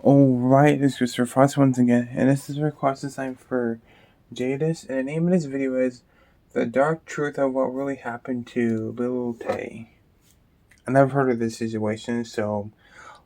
Alright, this is Mr. Frost once again, and this is a request assigned for Jadis, and the name of this video is The Dark Truth of What Really Happened to Lil Tay. I never heard of this situation, so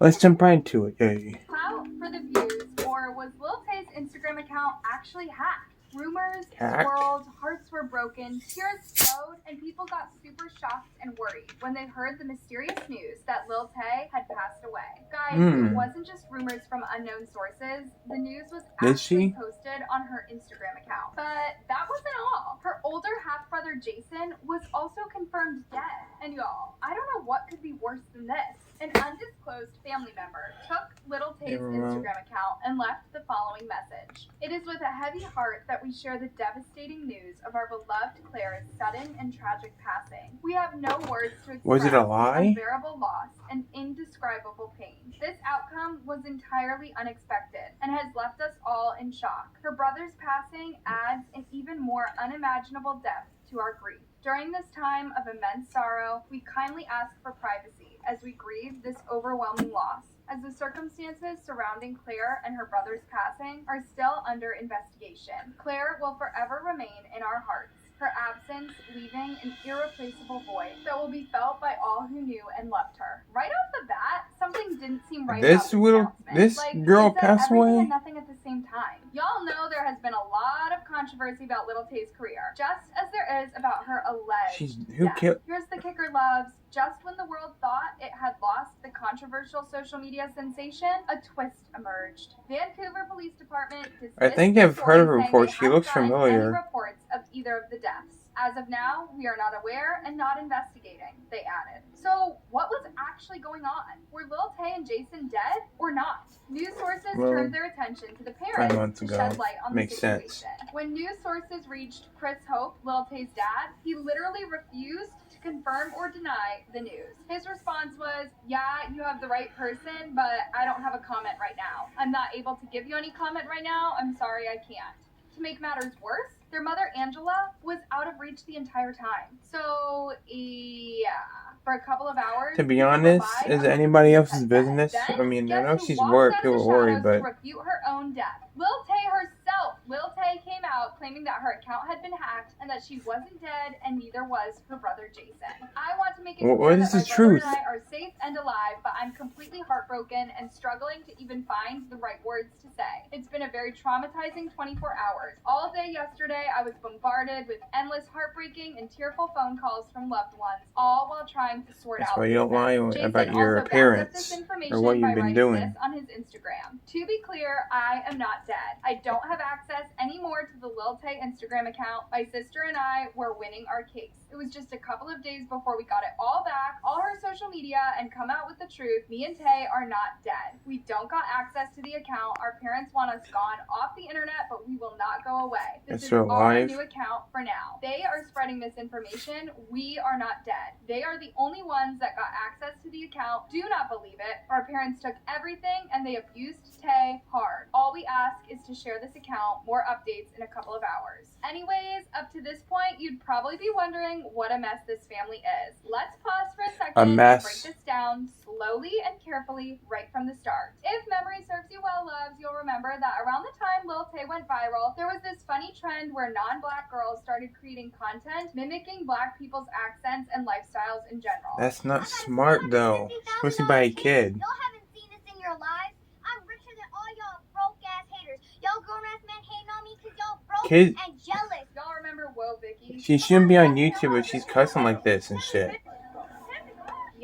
let's jump right into it. Yay. Clout for the views, or was Lil Tay's Instagram account actually hacked? Rumors swirled, hearts were broken, tears flowed, and people got super shocked and worried when they heard the mysterious news that Lil Tay had passed away. Guys, it wasn't just rumors from unknown sources. The news was actually posted on her Instagram account. But that wasn't all. Her older half-brother Jason was also confirmed dead. And y'all, I don't know what could be worse than this. An undisclosed family member took Lil Tay's Instagram account and left the following message. It is with a heavy heart that we share the devastating news of our beloved Claire's sudden and tragic passing. We have no words to express unbearable loss and indescribable pain. This outcome was entirely unexpected and has left us all in shock. Her brother's passing adds an even more unimaginable depth to our grief. During this time of immense sorrow, we kindly ask for privacy as we grieve this overwhelming loss, as the circumstances surrounding Claire and her brother's passing are still under investigation. Claire will forever remain in our hearts, her absence leaving an irreplaceable void that will be felt by all who knew and loved her. Right off the bat, something didn't seem right about this girl passed away? And nothing at the same time. Y'all know there has been a lot of controversy about Lil Tay's career, just as there is about her alleged death. Here's the kicker, loves. Just when the world thought it had lost the controversial social media sensation, a twist emerged. Vancouver Police Department dismissed I think I've heard of her before. She looks familiar. Any reports of either of the deaths. As of now, we are not aware and not investigating, they added. So, what was actually going on? Were Lil Tay and Jason dead or not? News sources turned their attention to the parents to shed light on the situation. When news sources reached Chris Hope, Lil Tay's dad, he literally refused to confirm or deny the news. His response was, "Yeah, you have the right person, but I don't have a comment right now. I'm not able to give you any comment right now. I'm sorry, I can't." To make matters worse, their mother, Angela, was out of reach the entire time. So, yeah, for a couple of hours... To be honest, is it anybody else's business? I mean, I know she's worried, people are worried, but... ...to refute her own death. Lil Tay herself, Lil Tay came out claiming that her account had been hacked and that she wasn't dead and neither was her brother Jason. I want to make it clear that my brother and I are safe and alive, but I'm completely heartbroken and struggling to even find the right words to say. It's been a very traumatizing 24 hours. All day yesterday, I was bombarded with endless heartbreaking and tearful phone calls from loved ones, all while trying to sort out. That's why you don't lie about your appearance or what you've been doing. On his Instagram. To be clear, I am not dead. I don't have access anymore to the Lil Tay Instagram account. My sister and I were winning our case. It was just a couple of days before we got it all back, all her social media, and come out with the truth. Me and Tay are not dead. We don't got access to the account. Our parents want us gone off the internet, but we will not go away. This is our new account for now. They are spreading misinformation. We are not dead. They are the only ones that got access to the account. Do not believe it. Our parents took everything and they abused Tay hard. All we ask is to share this account. More updates in a couple of hours. Anyways, up to this point, you'd probably be wondering what a mess this family is. Let's pause for a second and break this down slowly and carefully right from the start. If memory serves you well, loves, you'll remember that around the time Lil Tay went viral, there was this funny trend where non-black girls started creating content mimicking black people's accents and lifestyles in general. That's not smart though, especially by a kid. Y'all haven't seen this in your lives. I'm richer than all y'all broke-ass haters. Y'all grown-ass men hating on me because y'all broke and jealous. Y'all remember Whoa Vicky? She shouldn't be on YouTube, but she's cussing like this and shit.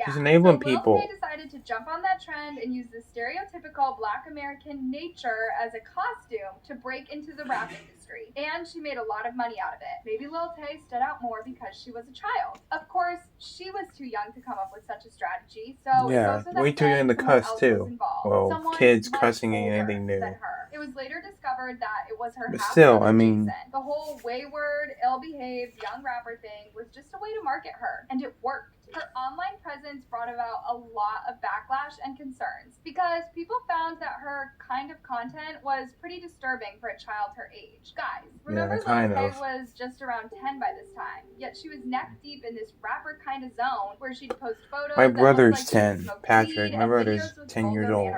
She's enabling people. Lil Tay decided to jump on that trend and use the stereotypical Black American nature as a costume to break into the rap industry. And she made a lot of money out of it. Maybe Lil Tay stood out more because she was a child. Of course, she was too young to come up with such a strategy. So yeah, way too young to cuss too. Well, kids cussing ain't anything new. It was later discovered that it was her but still, I mean, Jason. The whole wayward, ill-behaved young rapper thing was just a way to market her, and it worked. Her online presence brought about a lot of backlash and concerns because people found that her kind of content was pretty disturbing for a child her age. Guys, remember Lil Tay was just around 10 by this time, yet she was neck deep in this rapper kind of zone where she'd post photos. My brother's 10, Patrick. My brother's 10 years old.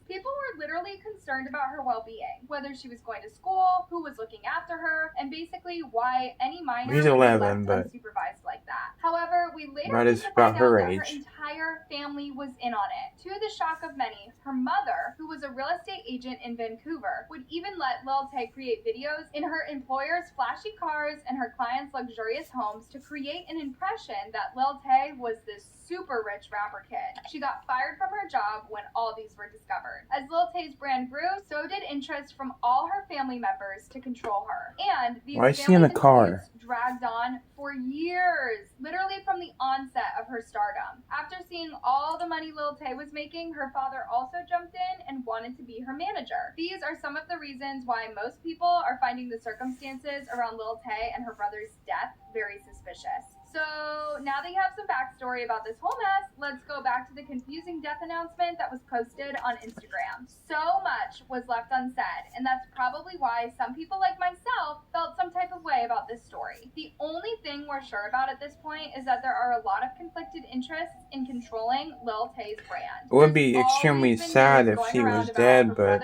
People were clearly concerned about her well-being, whether she was going to school, who was looking after her, and basically why any minor He's would 11, be but left unsupervised like that. However, we later that came is to about find her out that age. her entire family was in on it. To the shock of many, her mother, who was a real estate agent in Vancouver, would even let Lil Tay create videos in her employer's flashy cars and her clients' luxurious homes to create an impression that Lil Tay was this super rich rapper kid. She got fired from her job when all these were discovered. As Lil Tay's brand grew, so did interest from all her family members to control her. And these Why is she in the car? dragged on for years, literally from the onset of her stardom. After seeing all the money Lil Tay was making, her father also jumped in and wanted to be her manager. These are some of the reasons why most people are finding the circumstances around Lil Tay and her brother's death very suspicious. So now that you have some backstory about this whole mess, let's go back to the confusing death announcement that was posted on Instagram. So much was left unsaid, and that's probably why some people like myself felt some type of way about this story. The only thing we're sure about at this point is that there are a lot of conflicted interests in controlling Lil Tay's brand. It would be extremely sad if he was dead, but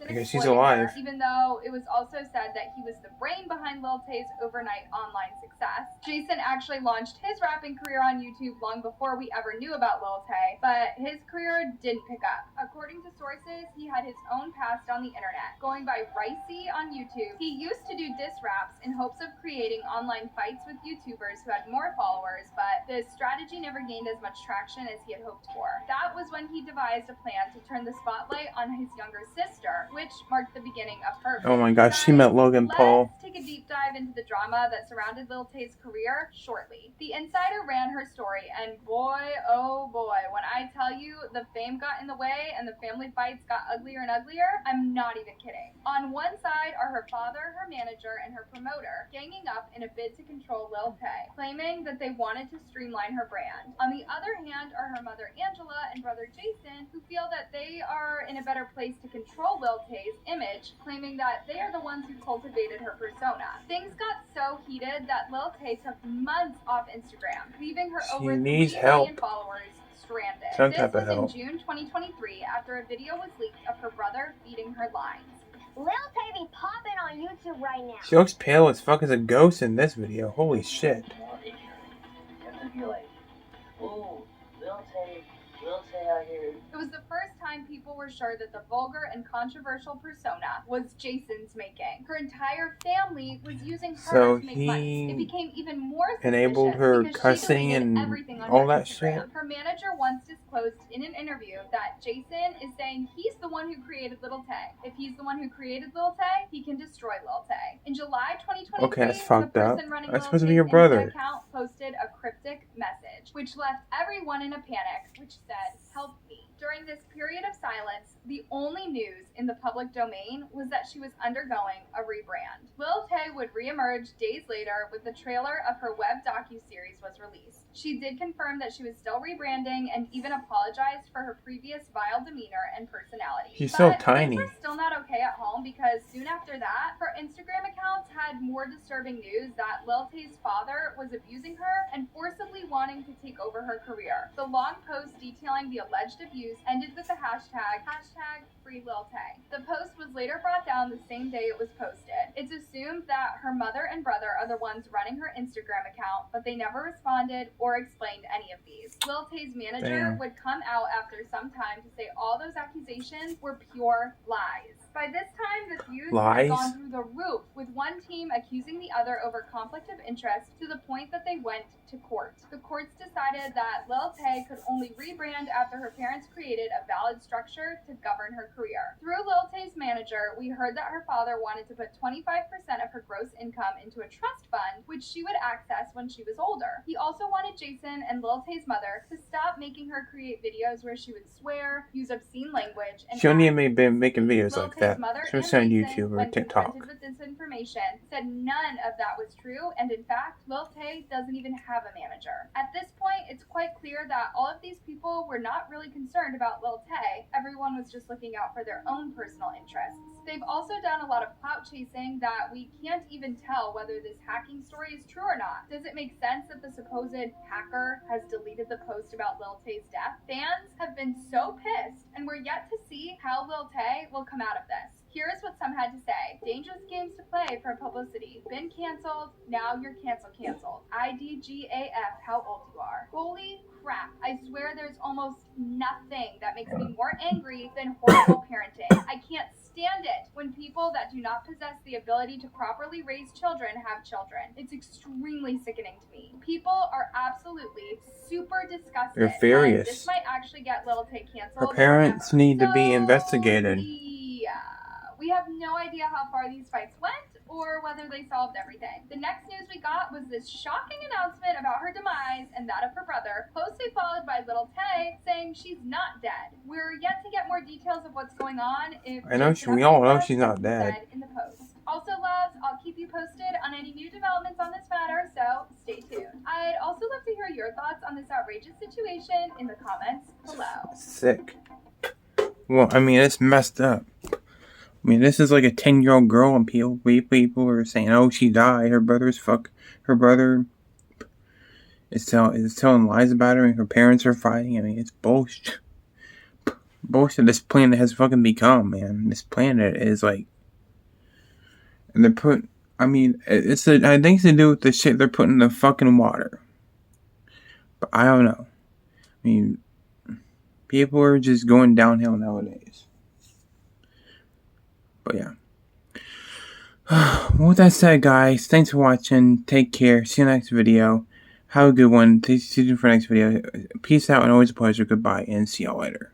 I guess he's alive. Even though it was also said that he was the brain behind Lil Tay's overnight online success. Jason actually launched his rapping career on YouTube long before we ever knew about Lil Tay, but his career didn't pick up. According to sources, he had his own past on the internet, going by Ricey on YouTube. He used to do diss raps in hopes of creating online fights with YouTubers who had more followers, but the strategy never gained as much traction as he had hoped for. That was when he devised a plan to turn the spotlight on his younger sister, which marked the beginning of her. Oh my gosh, she met Logan Paul. Let's take a deep dive into the drama that surrounded Lil Tay's career shortly. The Insider ran her story, and boy, oh boy, when I tell you the fame got in the way and the family fights got uglier and uglier, I'm not even kidding. On one side are her father, her manager, and her promoter, ganging up in a bid to control Lil Tay, claiming that they wanted to streamline her brand. On the other hand are her mother Angela and brother Jason, who feel that they are in a better place to control Lil Tay's image, claiming that they are the ones who cultivated her persona. Things got so heated that Lil Tay took months off Instagram, leaving her over 3 million followers stranded. Some type of help. This was in June 2023 after a video was leaked of her brother feeding her lines. Lil Tay be popping on YouTube right now. She looks pale as fuck as a ghost in this video. Holy shit. It was the first time people were sure that the vulgar and controversial persona was Jason's making. Her entire family was using her to make money. It became even more suspicious enabled her because cussing she and everything on all her that Instagram. shit. Her manager once disclosed in an interview that Jason is saying he's the one who created Lil Tay. If he's the one who created Lil Tay, he can destroy Lil Tay. In July 2023, okay, that's fucked up. That's supposed to be your your brother. Account posted a cryptic message, which left everyone in a panic, which said, "Help me." During this period of silence, the only news in the public domain was that she was undergoing a rebrand. Lil Tay would reemerge days later with the trailer of her web docuseries was released. She did confirm that she was still rebranding and even apologized for her previous vile demeanor and personality. She's so tiny. Things were still not okay at home because soon after that, her Instagram accounts had more disturbing news that Lil Tay's father was abusing her and forcibly wanting to take over her career. The long post detailing the alleged abuse ended with the hashtag #FreeLilTay. The post was later brought down the same day it was posted. It's assumed that her mother and brother are the ones running her Instagram account, but they never responded or explained any of these. Lil Tay's manager would come out after some time to say all those accusations were pure lies. By this time, the feuds had gone through the roof, with one team accusing the other over conflict of interest to the point that they went to court. The courts decided that Lil Tay could only rebrand after her parents created a valid structure to govern her career. Through Lil Tay's manager, we heard that her father wanted to put 25% of her gross income into a trust fund, which she would access when she was older. He also wanted Jason and Lil Tay's mother to stop making her create videos where she would swear, use obscene language, and she only been making videos like that. that. Mother Especially on Mason, YouTube or when TikTok. confronted with this information, said none of that was true, and in fact, Lil Tay doesn't even have a manager. At this point, it's quite clear that all of these people were not really concerned about Lil Tay. Everyone was just looking out for their own personal interests. They've also done a lot of clout chasing that we can't even tell whether this hacking story is true or not. Does it make sense that the supposed hacker has deleted the post about Lil Tay's death? Fans have been so pissed, and we're yet to see how Lil Tay will come out of this. Here's what some had to say. Dangerous games to play for publicity. Been canceled, now you're canceled. IDGAF, how old you are. Holy crap. I swear there's almost nothing that makes me more angry than horrible parenting. I can't stand it when people that do not possess the ability to properly raise children have children. It's extremely sickening to me. People are absolutely super disgusted. They're furious. This might actually get Lil Tay canceled. Her parents need to be investigated. We have no idea how far these fights went or whether they solved everything. The next news we got was this shocking announcement about her demise and that of her brother, closely followed by Lil Tay saying she's not dead. We're yet to get more details of what's going on. We all know she's not dead. In the post. Also, loves, I'll keep you posted on any new developments on this matter, so stay tuned. I'd also love to hear your thoughts on this outrageous situation in the comments below. Sick. Well, I mean, it's messed up. I mean, this is like a 10-year-old girl, and people are saying, "Oh, she died. Her brother is telling lies about her, and her parents are fighting." I mean, it's bullshit. Bullshit. This planet has fucking become, man. This planet is like, and I think it's to do with the shit they're putting in the fucking water. But I don't know. I mean, people are just going downhill nowadays. But yeah. With that said, guys, thanks for watching. Take care. See you next video. Have a good one. Stay tuned for the next video. Peace out and always a pleasure. Goodbye and see y'all later.